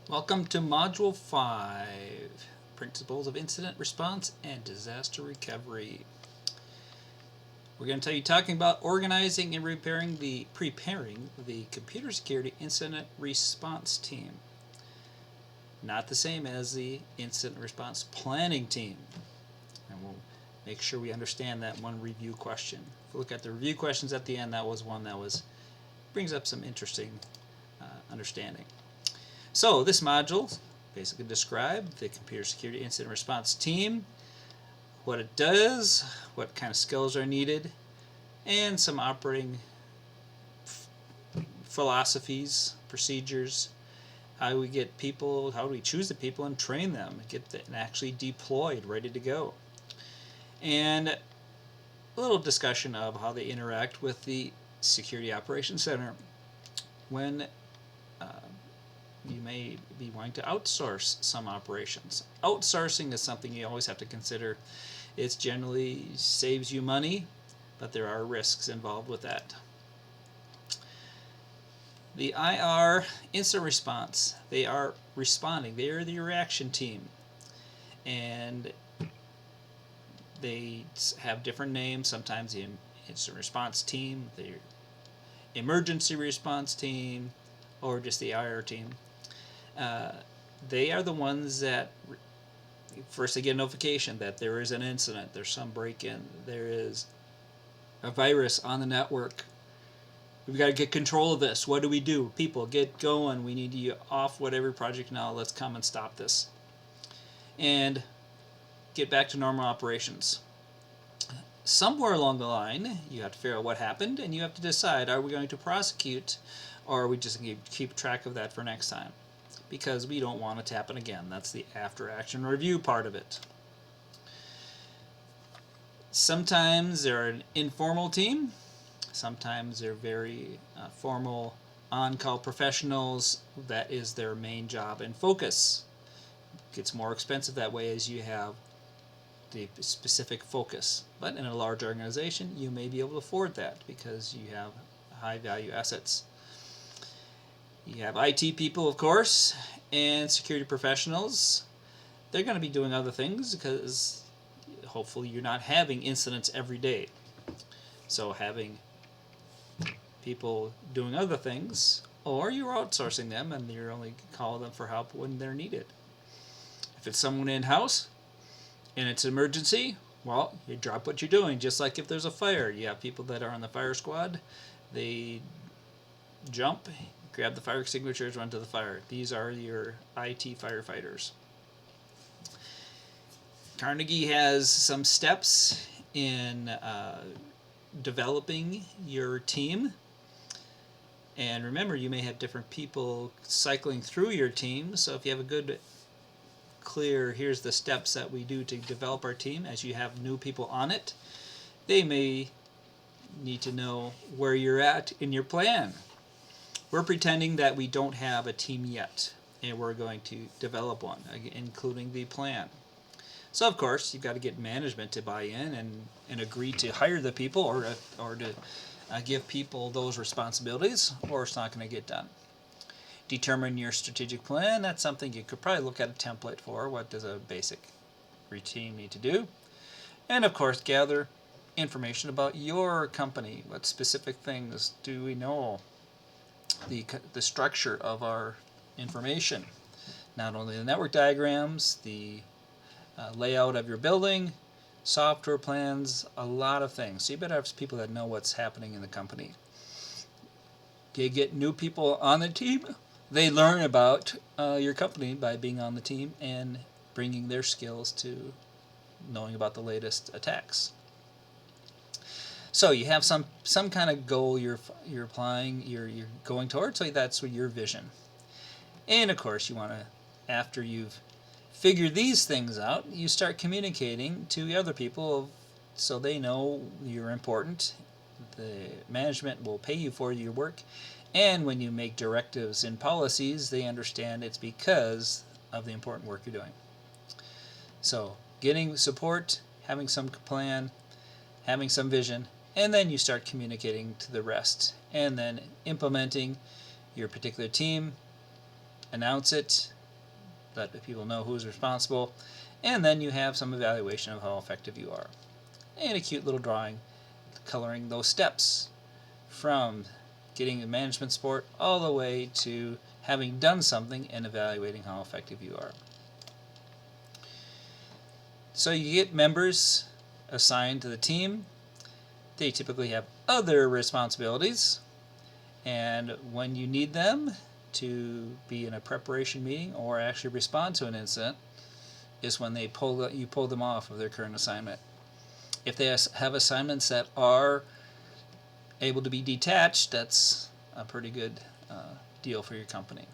Welcome to Module 5, Principles of Incident Response and Disaster Recovery. We're going to tell you talking about organizing and preparing the computer security incident response team. Not the same as the incident response planning team. And we'll make sure we understand that one review question. If we look at the review questions at the end, that was one that brings up some interesting understanding. So this module basically describes the computer security incident response team, what it does, what kind of skills are needed, and some operating philosophies, procedures, how do we get people, how do we choose the people and train them, get them actually deployed, ready to go. And a little discussion of how they interact with the Security Operations Center when you may be wanting to outsource some operations. Outsourcing is something you always have to consider. It generally saves you money, but there are risks involved with that. The IR, incident response, they are responding. They are the reaction team. And they have different names. Sometimes the incident response team, the emergency response team, or just the IR team. They are the ones that first they get a notification that there is an incident, there's some break-in, there is a virus on the network. We've got to get control of this. What do we do? People, get going. We need you off whatever project now. Let's come and stop this. And get back to normal operations. Somewhere along the line, you have to figure out what happened, and you have to decide, are we going to prosecute, or are we just going to keep track of that for next time? Because we don't want it to happen again. That's the after-action review part of it. Sometimes they're an informal team. Sometimes they're very formal on-call professionals. That is their main job and focus. It gets more expensive that way as you have the specific focus. But in a large organization, you may be able to afford that because you have high-value assets. You have IT people, of course, and security professionals. They're going to be doing other things because hopefully you're not having incidents every day. So having people doing other things, or you're outsourcing them and you're only calling them for help when they're needed. If it's someone in-house and it's an emergency, well, you drop what you're doing. Just like if there's a fire, you have people that are on the fire squad. They jump, grab the fire extinguishers, run to the fire. These are your IT firefighters. Carnegie has some steps in developing your team. And remember, you may have different people cycling through your team. So if you have a good, clear, here's the steps that we do to develop our team, as you have new people on it, they may need to know where you're at in your plan. We're pretending that we don't have a team yet, and we're going to develop one, including the plan. So of course, you've got to get management to buy in and agree to hire the people or to give people those responsibilities, or it's not going to get done. Determine your strategic plan. That's something you could probably look at a template for. What does a basic routine need to do? And of course, gather information about your company. What specific things do we know? The structure of our information. Not only the network diagrams, the layout of your building, software plans, a lot of things. So you better have people that know what's happening in the company. You get new people on the team. They learn about your company by being on the team and bringing their skills to knowing about the latest attacks. So you have some kind of goal you're applying, you're going towards. So that's your vision. And of course, you want to, after you've figured these things out, you start communicating to the other people so they know you're important. The management will pay you for your work, and when you make directives and policies, they understand it's because of the important work you're doing. So getting support, having some plan, having some vision, and then you start communicating to the rest, and then implementing your particular team, announce it, let people know who's responsible, and then you have some evaluation of how effective you are. And a cute little drawing coloring those steps from getting the management support all the way to having done something and evaluating how effective you are. So you get members assigned to the team. They typically have other responsibilities, and when you need them to be in a preparation meeting or actually respond to an incident is when you pull them off of their current assignment. If they have assignments that are able to be detached, that's a pretty good deal for your company.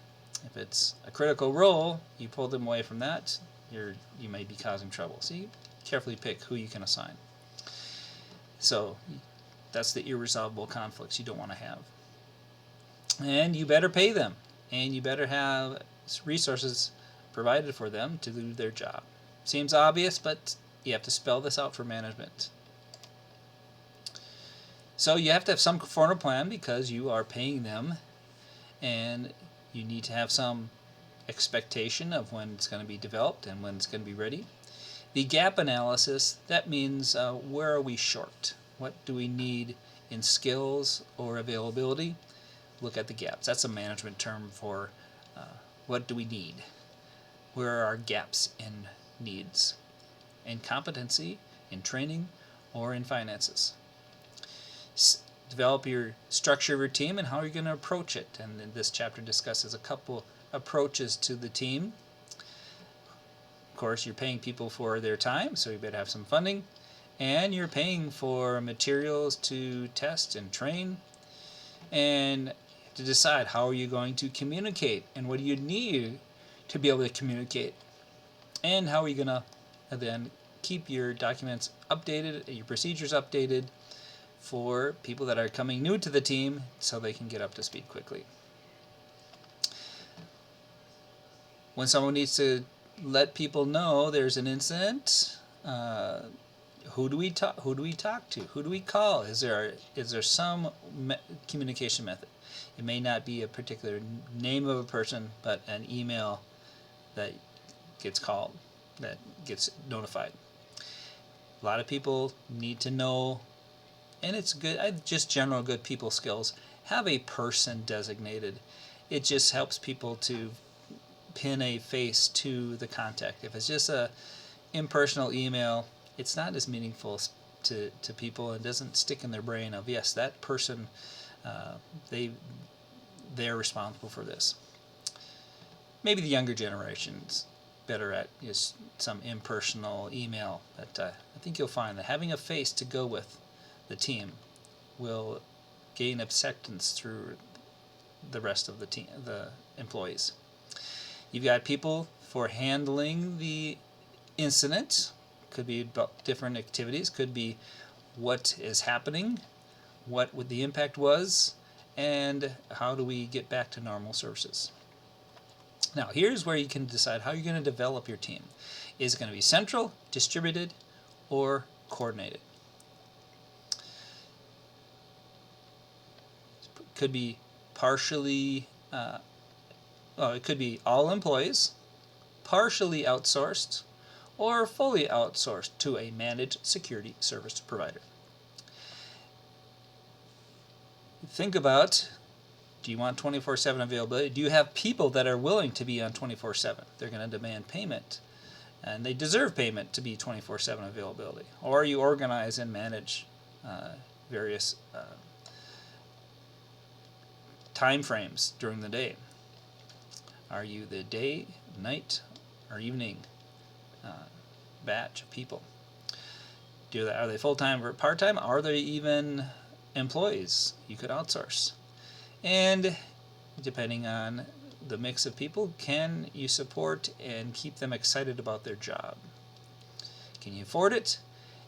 If it's a critical role, you pull them away from that, you may be causing trouble. So you carefully pick who you can assign. So that's the irresolvable conflicts you don't want to have. And you better pay them, and you better have resources provided for them to do their job. Seems obvious, but you have to spell this out for management. So you have to have some formal plan because you are paying them, and you need to have some expectation of when it's going to be developed and when it's going to be ready. The gap analysis, that means where are we short? What do we need in skills or availability? Look at the gaps. That's a management term for what do we need? Where are our gaps in needs? In competency, in training, or in finances. Develop your structure of your team and how you're going to approach it. And then this chapter discusses a couple approaches to the team. Of course, you're paying people for their time, so you better have some funding. And you're paying for materials to test and train. And to decide how are you going to communicate and what do you need to be able to communicate. And how are you going to then keep your documents updated, your procedures updated for people that are coming new to the team so they can get up to speed quickly. When someone needs to let people know there's an incident, who do we talk to? Who do we call? Is there some communication method? It may not be a particular name of a person, but an email that gets called, that gets notified. A lot of people need to know, and it's good, just general good people skills, have a person designated. It just helps people to pin a face to the contact. If it's just a impersonal email, it's not as meaningful to people and doesn't stick in their brain of, yes, that person, they're responsible for this. Maybe the younger generation's better at just some impersonal email, but I think you'll find that having a face to go with the team will gain acceptance through the rest of the team, the employees. You've got people for handling the incident. Could be different activities. Could be what is happening, what the impact was, and how do we get back to normal services. Now, here's where you can decide how you're going to develop your team. Is it going to be central, distributed, or coordinated? Could be partially, it could be all employees, partially outsourced, or fully outsourced to a managed security service provider. Think about, do you want 24/7 availability? Do you have people that are willing to be on 24/7? They're going to demand payment, and they deserve payment to be 24/7 availability. Or you organize and manage various time frames during the day. Are you the day, night, or evening batch of people? Are they full-time or part-time? Are they even employees you could outsource? And depending on the mix of people, can you support and keep them excited about their job? Can you afford it?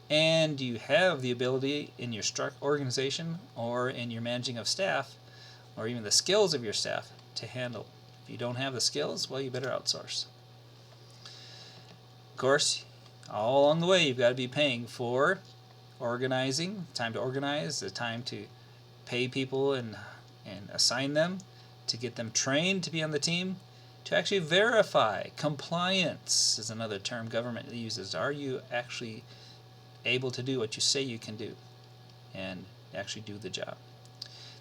And do you have the ability in your organization or in your managing of staff, or even the skills of your staff, to handle? If you don't have the skills, well, you better outsource. Of course, all along the way, you've got to be paying for organizing, time to organize, the time to pay people and assign them, to get them trained to be on the team, to actually verify. Compliance is another term government uses. Are you actually able to do what you say you can do and actually do the job?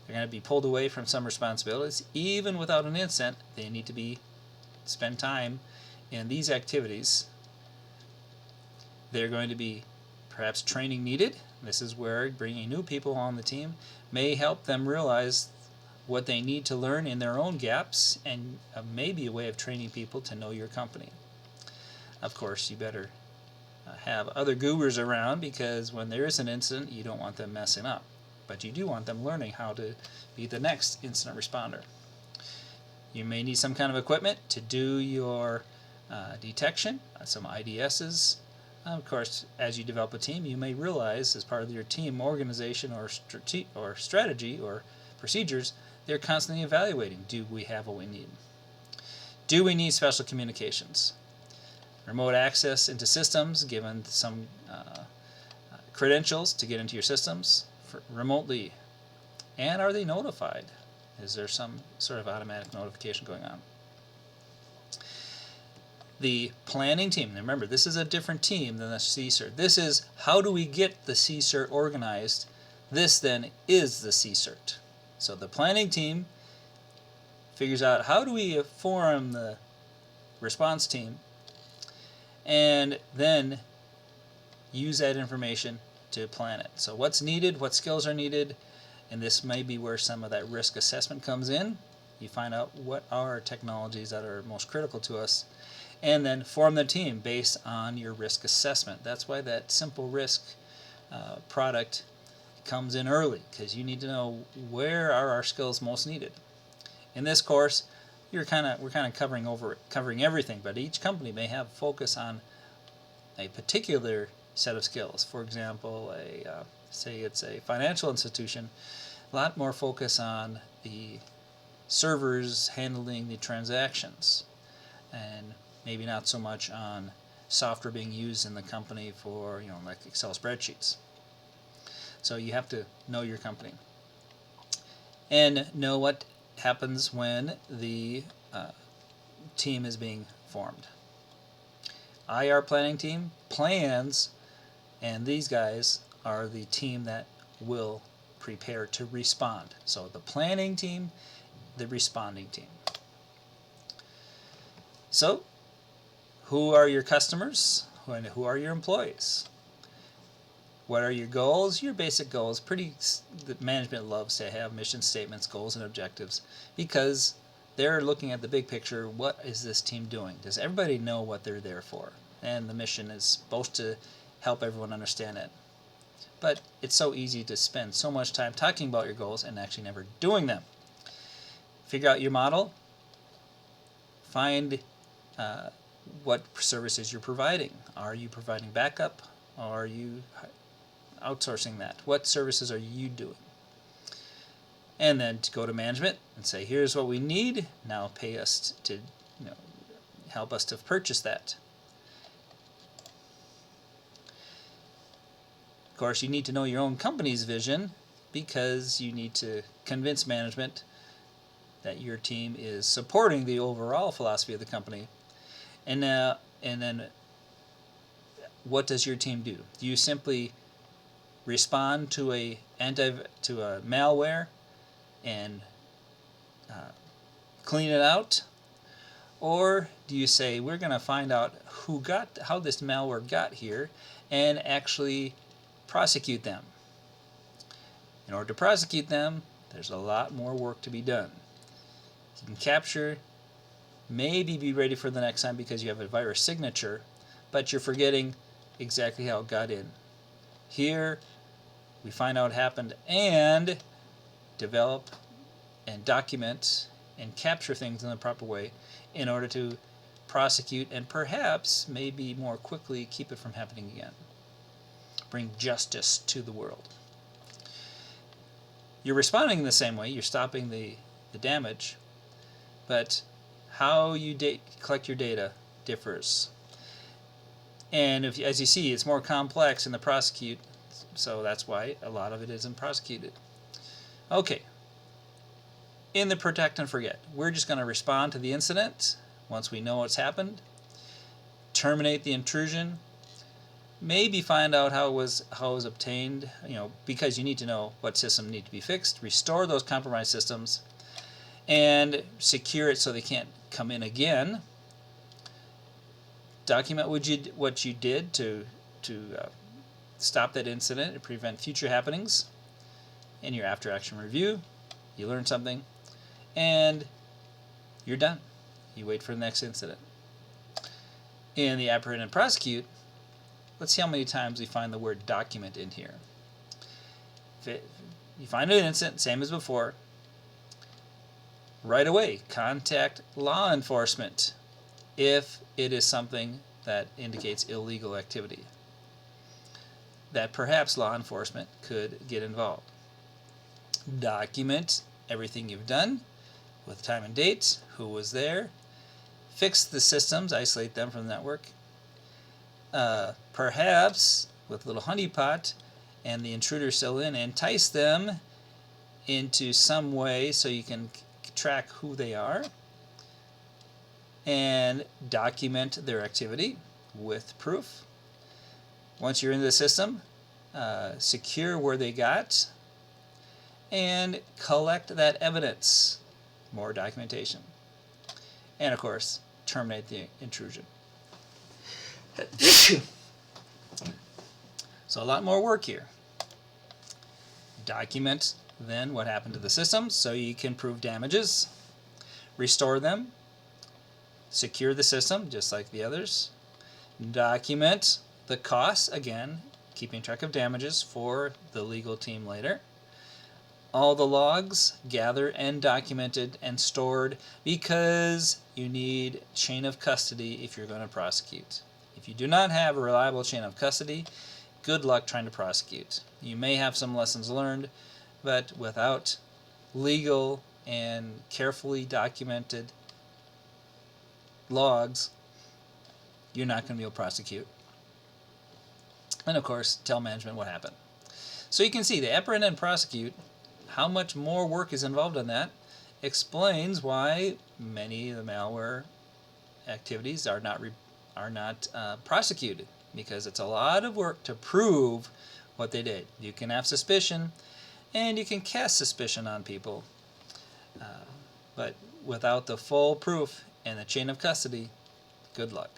They're going to be pulled away from some responsibilities. Even without an incident, they need to spend time in these activities. They're going to be perhaps training needed. This is where bringing new people on the team may help them realize what they need to learn in their own gaps, and maybe a way of training people to know your company. Of course, you better have other gurus around, because when there is an incident, you don't want them messing up. But you do want them learning how to be the next incident responder. You may need some kind of equipment to do your detection, some IDSs. Of course, as you develop a team, you may realize as part of your team organization or strategy or procedures, they're constantly evaluating, do we have what we need? Do we need special communications? Remote access into systems, given some credentials to get into your systems remotely. And are they notified? Is there some sort of automatic notification going on? The planning team, now remember, this is a different team than the CSIRT. This is how do we get the CSIRT organized. This then is the CSIRT. So the planning team figures out how do we form the response team, and then use that information to plan it. So what's needed, what skills are needed, and this may be where some of that risk assessment comes in. You find out what are technologies that are most critical to us, and then form the team based on your risk assessment. That's why that simple risk product comes in early, because you need to know where are our skills most needed. In this course, we're kind of covering everything, but each company may have focus on a particular set of skills. For example, say it's a financial institution, a lot more focus on the servers handling the transactions, and maybe not so much on software being used in the company for, like Excel spreadsheets. So you have to know your company and know what happens when the team is being formed. IR planning team plans, and these guys are the team that will prepare to respond. So the planning team, the responding team. So who are your customers? Who are your employees? What are your goals? Your basic goals. The management loves to have mission statements, goals, and objectives, because they're looking at the big picture. What is this team doing? Does everybody know what they're there for? And the mission is supposed to help everyone understand it. But it's so easy to spend so much time talking about your goals and actually never doing them. Figure out your model. Find what services you're providing. Are you providing backup? Or are you outsourcing that? What services are you doing? And then to go to management and say, here's what we need. Now pay us to help us to purchase that. Of course, you need to know your own company's vision, because you need to convince management that your team is supporting the overall philosophy of the company. And then what does your team do? Do you simply respond to a malware and clean it out? Or do you say, we're going to find out how this malware got here and actually prosecute them? In order to prosecute them, there's a lot more work to be done. You can capture, maybe be ready for the next time because you have a virus signature, but you're forgetting exactly how it got in. Here, we find out what happened and develop and document and capture things in the proper way in order to prosecute and perhaps, maybe more quickly, keep it from happening again. Bring justice to the world. You're responding in the same way. You're stopping the damage, but how you collect your data differs. And as you see, it's more complex in the prosecute, so that's why a lot of it isn't prosecuted. Okay. In the protect and forget, we're just going to respond to the incident. once we know what's happened, terminate the intrusion, maybe find out how it was obtained, because you need to know what system need to be fixed, restore those compromised systems, and secure it so they can't come in again. Document what you did to stop that incident and prevent future happenings. In your after action review, you learn something, and you're done. You wait for the next incident. In the apprehend and prosecute, let's see how many times we find the word document in here. If you find an incident, same as before, right away contact law enforcement if it is something that indicates illegal activity, that perhaps law enforcement could get involved. Document everything you've done with time and dates, who was there, fix the systems, isolate them from the network. Perhaps with a little honeypot and the intruder still in, entice them into some way so you can track who they are, and document their activity with proof. Once you're in the system, secure where they got, and collect that evidence. More documentation. And of course, terminate the intrusion. So a lot more work here. Document then what happened to the systems so you can prove damages. Restore them. Secure the system just like the others. Document the costs, again, keeping track of damages for the legal team later. All the logs gathered and documented and stored, because you need chain of custody if you're going to prosecute. If you do not have a reliable chain of custody, good luck trying to prosecute. You may have some lessons learned, but without legal and carefully documented logs, you're not going to be able to prosecute. And of course, tell management what happened. So you can see the apprehend and prosecute, how much more work is involved in that, explains why many of the malware activities are not prosecuted, because it's a lot of work to prove what they did. You can have suspicion, and you can cast suspicion on people, but without the full proof and the chain of custody, good luck.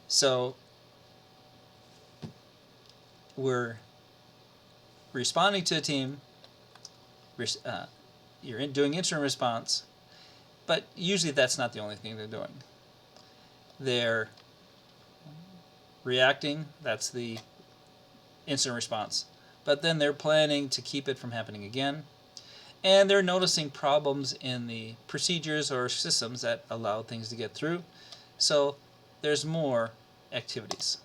So we're responding to a team, you're doing incident response, but usually that's not the only thing they're doing. They're reacting, that's the incident response, but then they're planning to keep it from happening again, and they're noticing problems in the procedures or systems that allow things to get through, so there's more activities.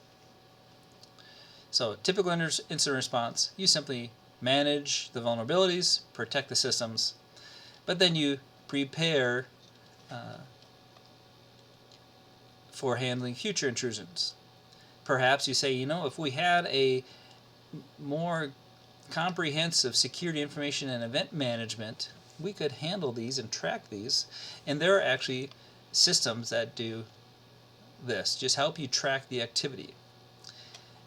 So typical incident response, you simply manage the vulnerabilities, protect the systems, but then you prepare for handling future intrusions. Perhaps you say, if we had a more comprehensive security information and event management, we could handle these and track these. And there are actually systems that do this, just help you track the activity.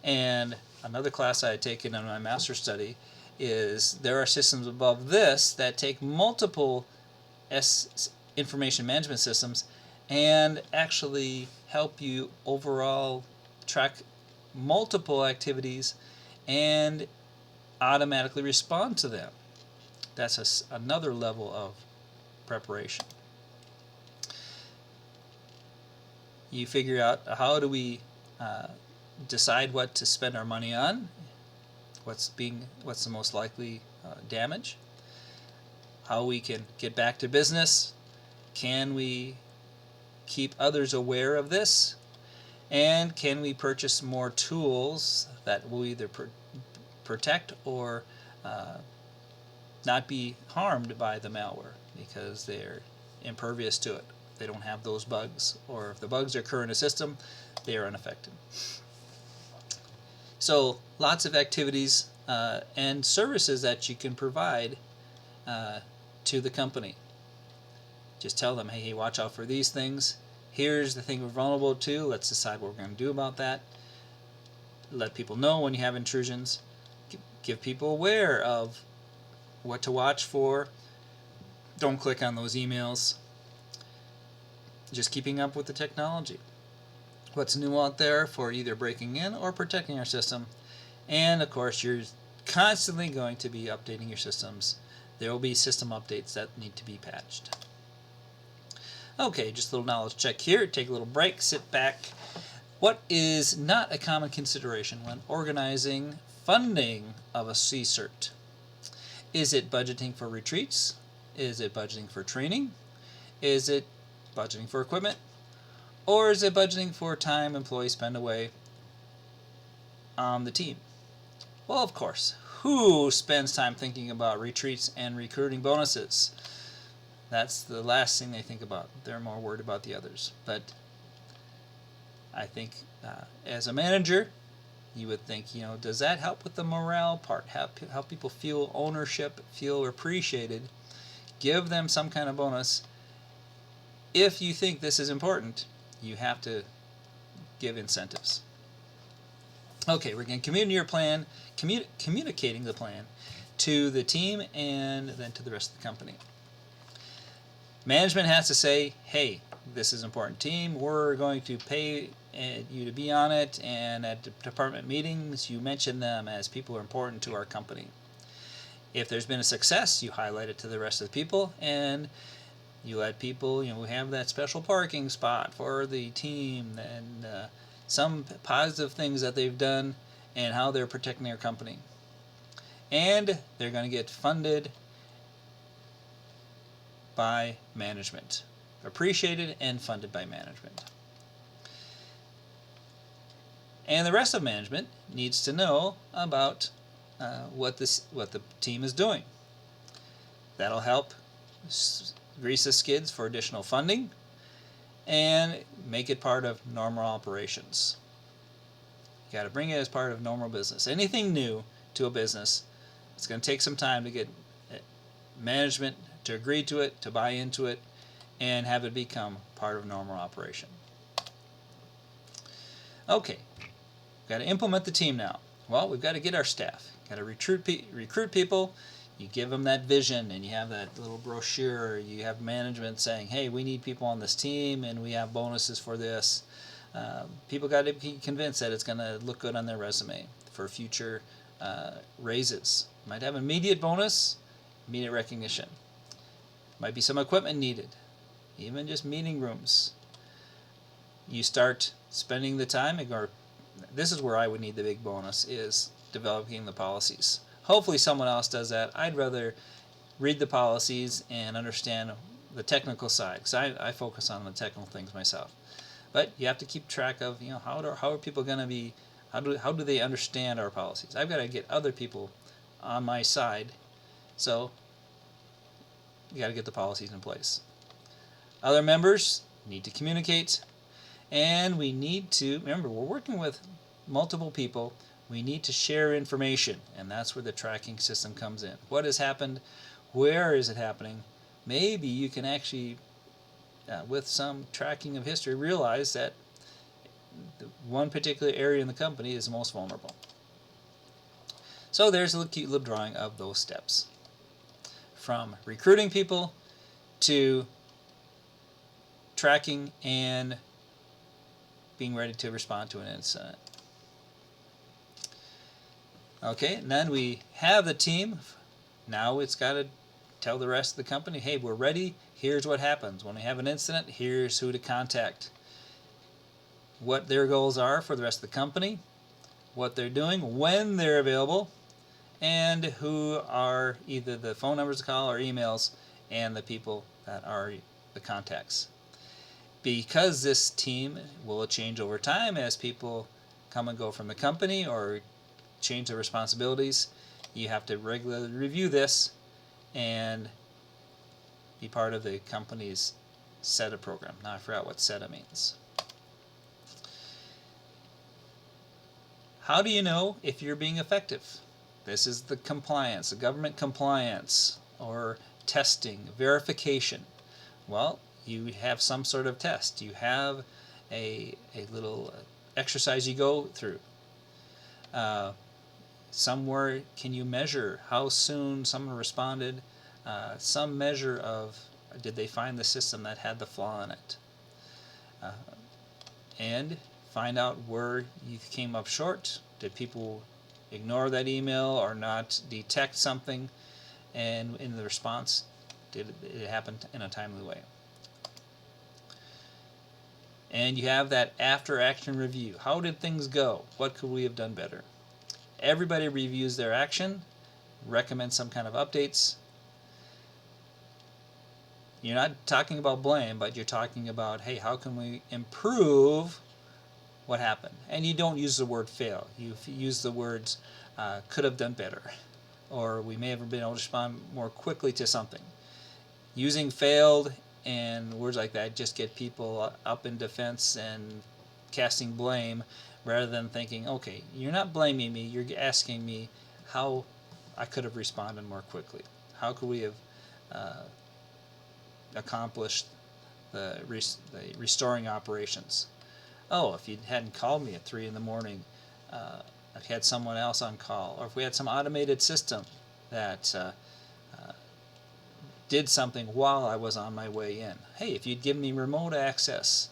And another class I had taken in my master's study is there are systems above this that take multiple information management systems and actually help you overall track multiple activities and automatically respond to them. That's another level of preparation. You figure out, how do we decide what to spend our money on, what's the most likely damage, how we can get back to business, can we keep others aware of this, and can we purchase more tools that will either protect or not be harmed by the malware because they're impervious to it. They don't have those bugs, or if the bugs occur in a system, they are unaffected. So lots of activities and services that you can provide to the company. Just tell them, hey, watch out for these things. Here's the thing we're vulnerable to. Let's decide what we're going to do about that. Let people know when you have intrusions. Give people aware of what to watch for. Don't click on those emails. Just keeping up with the technology. What's new out there for either breaking in or protecting our system. And of course, you're constantly going to be updating your systems. There will be system updates that need to be patched. Okay, just a little knowledge check here. Take a little break, sit back. What is not a common consideration when organizing funding of a CSIRT? Is it budgeting for retreats? Is it budgeting for training? Is it budgeting for equipment? Or is it budgeting for time employees spend away on the team? Well, of course. Who spends time thinking about retreats and recruiting bonuses? That's the last thing they think about. They're more worried about the others. But I think as a manager, you would think, does that help with the morale part? Help people feel ownership, feel appreciated, give them some kind of bonus. If you think this is important, you have to give incentives. Okay, we're going to communicate your plan, communicating the plan to the team and then to the rest of the company. Management has to say, hey, this is an important team. We're going to pay you to be on it, and at department meetings, you mention them as people who are important to our company. If there's been a success, you highlight it to the rest of the people, and you let people, we have that special parking spot for the team, and some positive things that they've done and how they're protecting their company. And they're going to get funded by management. Appreciated and funded by management. And the rest of management needs to know about what the team is doing. That'll help grease the skids for additional funding and make it part of normal operations. You got to bring it as part of normal business. Anything new to a business, it's going to take some time to get management to agree to it, to buy into it, and have it become part of normal operation. Okay, got to implement the team now. Well, we've got to get our staff. Got to recruit people. You give them that vision, and you have that little brochure. You have management saying, hey, we need people on this team, and we have bonuses for this. People got to be convinced that it's going to look good on their resume for future raises. Might have immediate bonus, immediate recognition. Might be some equipment needed, even just meeting rooms. You start spending the time, or this is where I would need the big bonus, is developing the policies. Hopefully someone else does that. I'd rather read the policies and understand the technical side, because I focus on the technical things myself. But you have to keep track of, how are people going to be, how do they understand our policies? I've got to get other people on my side, so you got to get the policies in place. Other members need to communicate, and we need to, remember, we're working with multiple people. We need to share information, and that's where the tracking system comes in. What has happened? Where is it happening? Maybe you can actually, with some tracking of history, realize that one particular area in the company is the most vulnerable. So there's a cute little drawing of those steps. From recruiting people to tracking and being ready to respond to an incident. Okay, and then we have the team. Now it's got to tell the rest of the company, hey, we're ready. Here's what happens. When we have an incident, here's who to contact. What their goals are for the rest of the company, what they're doing, when they're available, and who are either the phone numbers to call or emails, and the people that are the contacts. Because this team will change over time as people come and go from the company or change their responsibilities, you have to regularly review this and be part of the company's SETA program. Now I forgot what SETA means. How do you know if you're being effective? This is the compliance, the government compliance, or testing, verification. Well, you have some sort of test. You have a little exercise you go through. Somewhere can you measure how soon someone responded, some measure of did they find the system that had the flaw in it, and find out where you came up short. Did people ignore that email or not detect something, and in the response, did it happen in a timely way? And you have that after action review. How did things go? What could we have done better? Everybody reviews their action, recommends some kind of updates. You're not talking about blame, but you're talking about, hey, how can we improve what happened? And you don't use the word fail. You use the words could have done better, or we may have been able to respond more quickly to something. Using failed and words like that just get people up in defense and casting blame, rather than thinking, okay, you're not blaming me, you're asking me how I could have responded more quickly. How could we have accomplished the restoring operations? Oh, if you hadn't called me at 3 in the morning, I had someone else on call, or if we had some automated system that did something while I was on my way in. Hey, if you'd give me remote access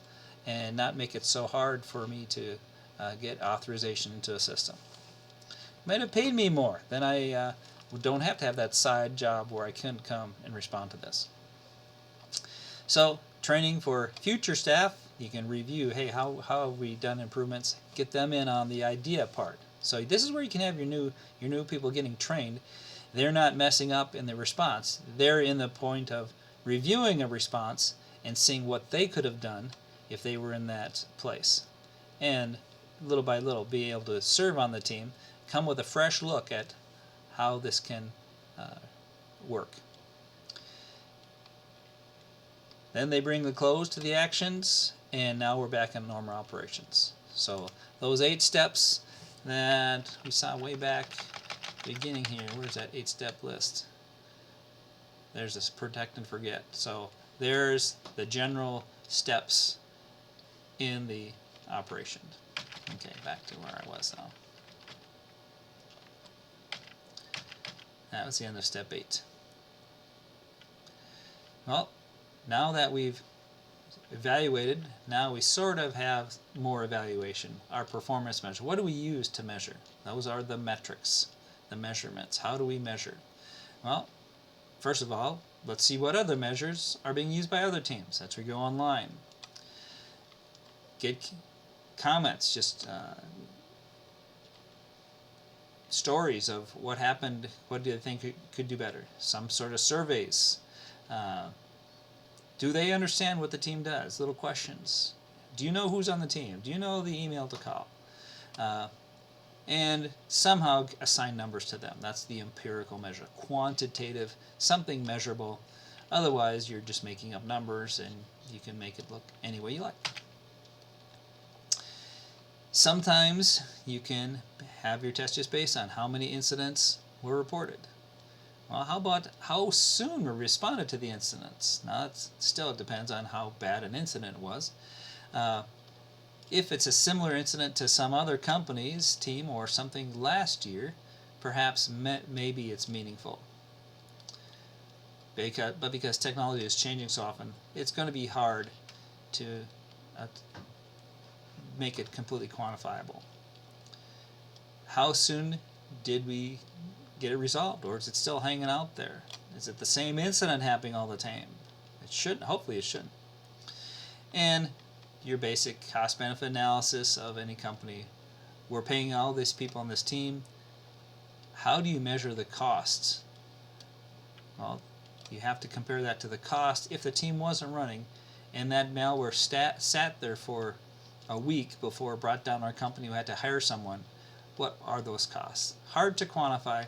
and not make it so hard for me to get authorization into a system, might have paid me more. Then I don't have to have that side job where I couldn't come and respond to this. So, training for future staff, you can review, hey, how have we done improvements? Get them in on the idea part. So this is where you can have your new people getting trained. They're not messing up in the response. They're in the point of reviewing a response and seeing what they could have done if they were in that place. And little by little, be able to serve on the team, come with a fresh look at how this can work. Then they bring the close to the actions, and now we're back in normal operations. So those 8 steps that we saw way back beginning here, where's that 8-step list? There's this protect and forget. So there's the general steps in the operation. Okay, back to where I was now. That was the end of step 8. Well, now that we've evaluated, now we sort of have more evaluation. Our performance measure. What do we use to measure? Those are the metrics, the measurements. How do we measure? Well, first of all, let's see what other measures are being used by other teams. That's where we go online. Get comments, just stories of what happened, what do they think could do better. Some sort of surveys. Do they understand what the team does? Little questions. Do you know who's on the team? Do you know the email to call? And somehow assign numbers to them. That's the empirical measure. Quantitative, something measurable. Otherwise, you're just making up numbers and you can make it look any way you like. Sometimes you can have your test just based on how many incidents were reported. Well, how about how soon we responded to the incidents? Now, it still depends on how bad an incident was. If it's a similar incident to some other company's team or something last year, perhaps maybe it's meaningful. But because technology is changing so often, it's going to be hard to make it completely quantifiable. How soon did we get it resolved, or is it still hanging out there? Is it the same incident happening all the time? It shouldn't. Hopefully it shouldn't. And your basic cost-benefit analysis of any company. We're paying all these people on this team. How do you measure the costs? Well, you have to compare that to the cost if the team wasn't running and that malware sat there for a week before it brought down our company. We had to hire someone. What are those costs? Hard to quantify,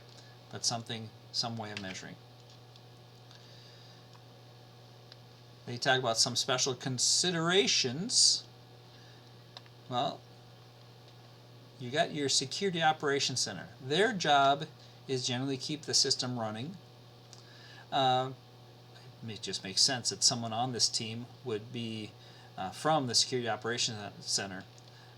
but some way of measuring. They talk about some special considerations. Well, you got your security operations center. Their job is generally keep the system running. it just makes sense that someone on this team would be from the Security Operations Center.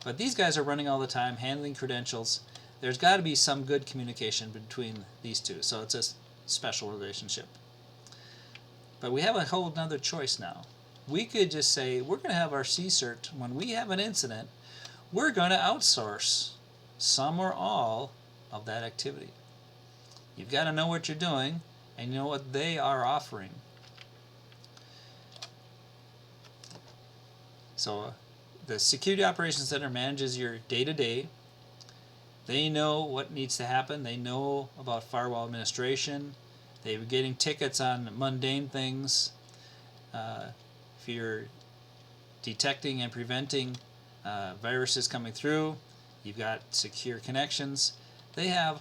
But these guys are running all the time, handling credentials. There's got to be some good communication between these two, so it's a special relationship. But we have a whole other choice now. We could just say, we're going to have our CSIRT, when we have an incident, we're going to outsource some or all of that activity. You've got to know what you're doing and you know what they are offering. So the Security Operations Center manages your day-to-day. They know what needs to happen. They know about firewall administration. They're getting tickets on mundane things. If you're detecting and preventing viruses coming through, you've got secure connections. They have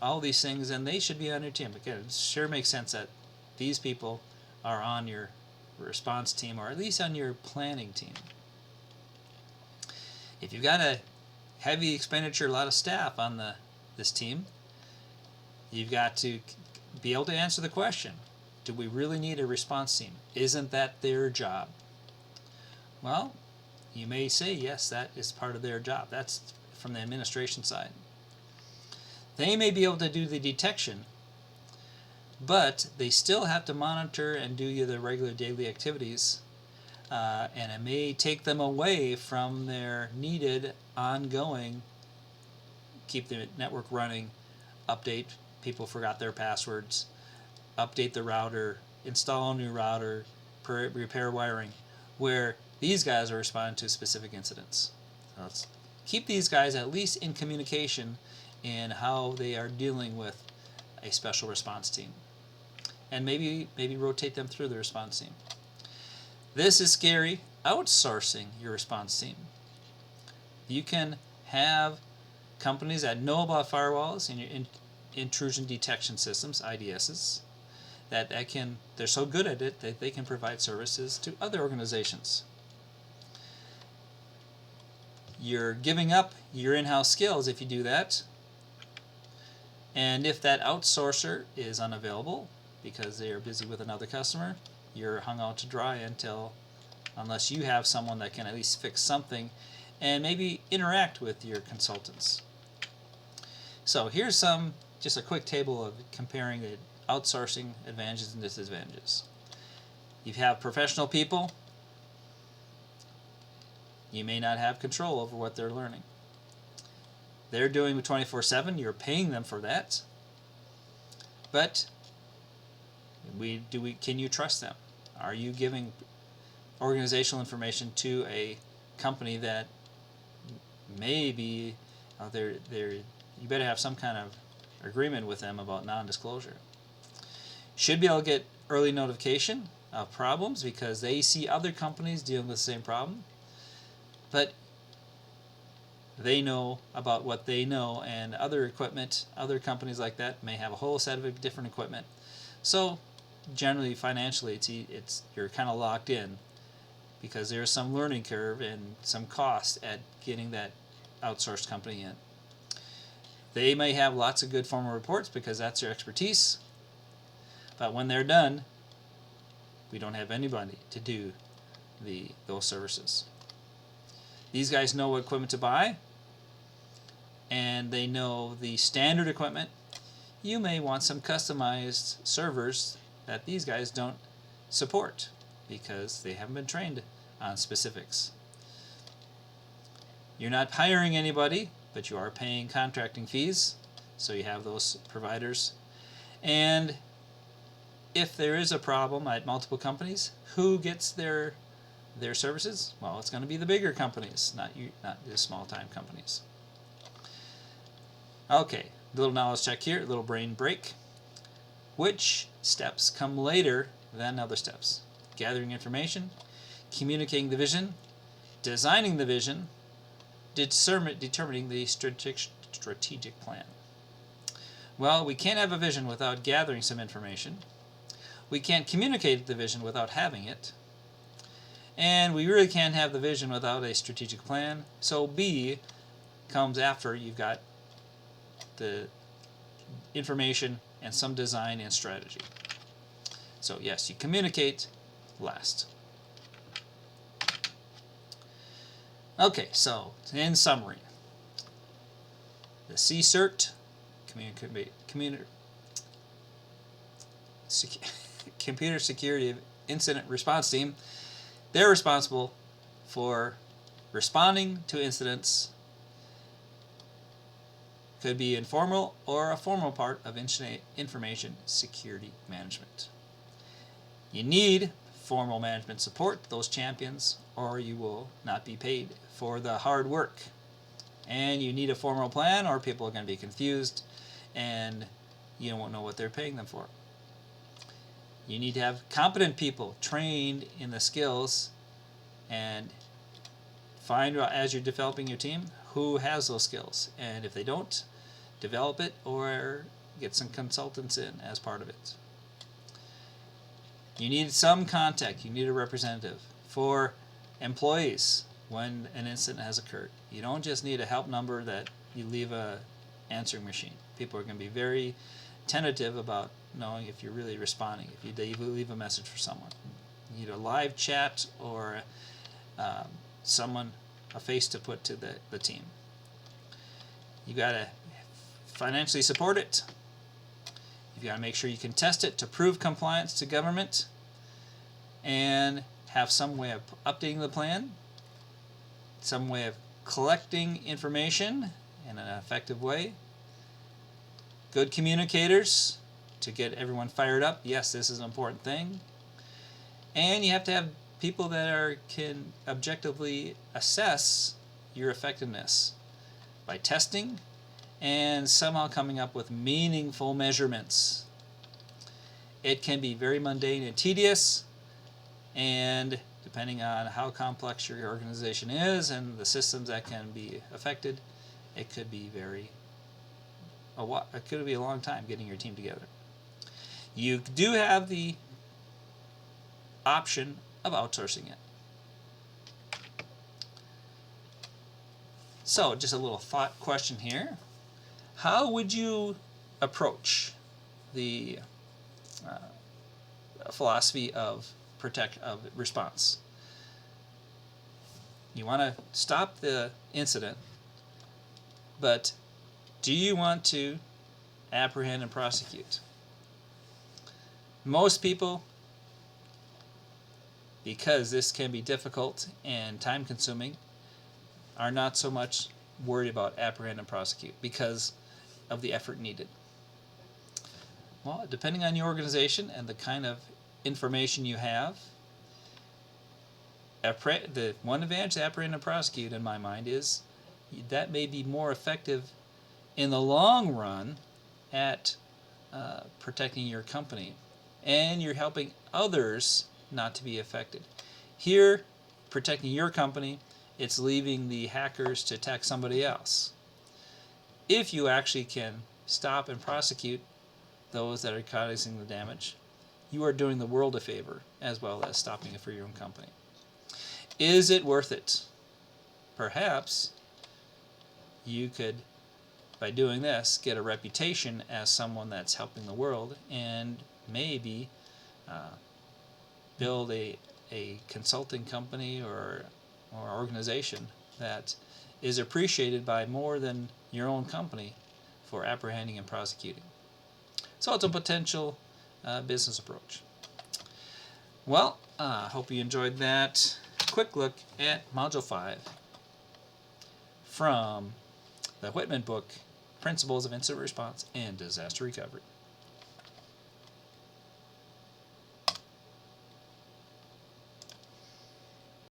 all these things, and they should be on your team. Again, it sure makes sense that these people are on your response team, or at least on your planning team. If you've got a heavy expenditure, a lot of staff on this team, you've got to be able to answer the question, do we really need a response team? Isn't that their job? Well, you may say, yes, that is part of their job. That's from the administration side. They may be able to do the detection, but they still have to monitor and do the regular daily activities, and it may take them away from their needed ongoing keep the network running, update people forgot their passwords, update the router, install a new router, repair wiring, where these guys are responding to specific incidents. So let's keep these guys at least in communication in how they are dealing with a special response team, and maybe rotate them through the response team. This is scary, outsourcing your response team. You can have companies that know about firewalls and your intrusion detection systems, IDSs, they're so good at it that they can provide services to other organizations. You're giving up your in-house skills if you do that. And if that outsourcer is unavailable because they are busy with another customer, you're hung out to dry unless you have someone that can at least fix something and maybe interact with your consultants. So here's just a quick table of comparing the outsourcing advantages and disadvantages. You have professional people. You may not have control over what they're learning. They're doing it 24/7. You're paying them for that. But can you trust them? Are you giving organizational information to a company that maybe you better have some kind of agreement with them about non-disclosure. Should be able to get early notification of problems because they see other companies dealing with the same problem, but they know about what they know, and other companies like that may have a whole set of different equipment. So generally, financially, you're kind of locked in because there's some learning curve and some cost at getting that outsourced company in. They may have lots of good formal reports because that's their expertise, but when they're done, we don't have anybody to do those services. These guys know what equipment to buy, and they know the standard equipment. You may want some customized servers that these guys don't support because they haven't been trained on specifics. You're not hiring anybody, but you are paying contracting fees, so you have those providers. And if there is a problem at multiple companies, who gets their services? Well, it's going to be the bigger companies, not the small-time companies. Okay, little knowledge check here, a little brain break. Which steps come later than other steps? Gathering information, communicating the vision, designing the vision, determining the strategic plan. Well, we can't have a vision without gathering some information. We can't communicate the vision without having it. And we really can't have the vision without a strategic plan. So B comes after you've got the information and some design and strategy. So yes, you communicate last. Okay, so in summary, the CSIRT, Computer Security Incident Response Team, they're responsible for responding to incidents. Could be informal or a formal part of information security management. You need formal management support, those champions, or you will not be paid for the hard work. And you need a formal plan, or people are going to be confused and you won't know what they're paying them for. You need to have competent people trained in the skills, and find out as you're developing your team who has those skills, and if they don't, develop it or get some consultants in as part of it. You need some contact. You need a representative for employees when an incident has occurred. You don't just need a help number that you leave a answering machine. People are going to be very tentative about knowing if you're really responding, if you leave a message for someone. You need a live chat or someone, a face to put to the team. You got to financially support it. You got to make sure you can test it to prove compliance to government, and have some way of updating the plan, some way of collecting information in an effective way. Good communicators to get everyone fired up. Yes, this is an important thing. And you have to have people that can objectively assess your effectiveness by testing and somehow coming up with meaningful measurements. It can be very mundane and tedious, and depending on how complex your organization is and the systems that can be affected, it could be a long time getting your team together. You do have the option of outsourcing it. So, just a little thought question here. How would you approach the philosophy of response? You want to stop the incident, but do you want to apprehend and prosecute? Most people, because this can be difficult and time-consuming, are not so much worried about apprehend and prosecute because of the effort needed. Well, depending on your organization and the kind of information you have, the one advantage of apprehend and prosecute, in my mind, is that may be more effective in the long run at protecting your company, and you're helping others not to be affected. Here, protecting your company, it's leaving the hackers to attack somebody else. If you actually can stop and prosecute those that are causing the damage, you are doing the world a favor as well as stopping it for your own company. Is it worth it? Perhaps you could, by doing this, get a reputation as someone that's helping the world, and maybe build a consulting company or organization that is appreciated by more than your own company for apprehending and prosecuting. So it's a potential business approach. Well, I hope you enjoyed that quick look at Module 5 from the Whitman book, Principles of Incident Response and Disaster Recovery.